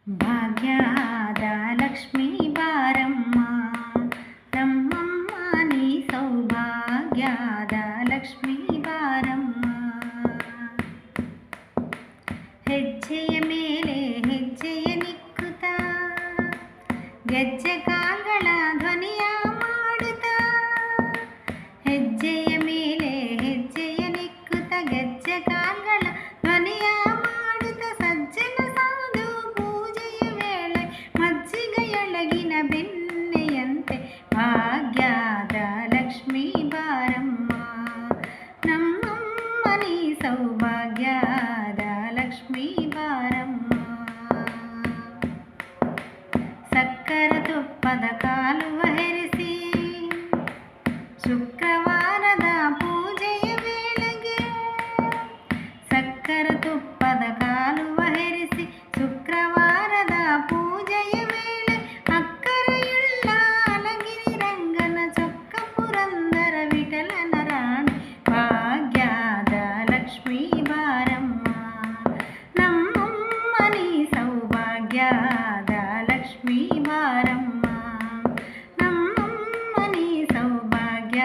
ಭಾಗ್ಯದ ಲಕ್ಷ್ಮೀ ಬಾರಮ್ಮ ನಮ್ಮಮ್ಮ ನೀ ಸೌಭಾಗ್ಯದ ಲಕ್ಷ್ಮೀ ಬಾರಮ್ಮ. ಹೆಜ್ಜೆಯ ಮೇಲೆ ಹೆಜ್ಜೆಯ ನಿಕ್ಕುತ್ತ ಗೆಜ್ಜೆ ಕಾಲ್ಗಳ ಧ್ವನಿಯ ಮಾಡುತ್ತ, ಹೆಜ್ಜೆಯ ಮೇಲೆ ಹೆಜ್ಜೆಯ ನಿಕ್ಕುತ್ತ ಗೆಜ್ಜೆ ಕಾಲ್ಗಳ ಧ್ವನಿಯ ಮಾಡುತ್ತ, ಸಜ್ಜನ ಸಾಧು ಪೂಜೆಯ ವೇಳೆ ಮಜ್ಜಿಗೆಯೊಳಗಿನ ಬೆಣ್ಣೆಯಂತೆ ಭಾಗ್ಯದ ಲಕ್ಷ್ಮೀ ಬಾರಮ್ಮ ನಮ್ಮಮ್ಮ ನೀ ಸೌಭಾಗ್ಯದ ಲಕ್ಷ್ಮೀ ಬಾರಮ್ಮ. ಸಕ್ಕರ ತುಪ್ಪದ ಕಾಲುವ ಹೆರಿಸಿ ಶುಕ್ರವಾರದ ಪೂಜೆಯ ವೇಳೆಗೆ, ಸಕ್ಕರ ತುಪ್ಪದ ಕಾಲುವ ಹೆರಿಸಿ ಶುಕ್ರವಾರದ ಪೂಜೆಯ ವೇಳೆ, ಅಕ್ಕರೆಯುಳ್ಳ ಅಲಗಿರಿ ರಂಗನ ಚೊಕ್ಕ ಪುರಂದರ ವಿಠಲನ ರಾಣಿ ಭಾಗ್ಯದ ಲಕ್ಷ್ಮೀ ಬಾರಮ್ಮ ನಮ್ಮಮ್ಮ ನೀ ಸೌಭಾಗ್ಯದ ಲಕ್ಷ್ಮೀ ಬಾರಮ್ಮ ನಮ್ಮಮ್ಮ ನೀ ಸೌಭಾಗ್ಯ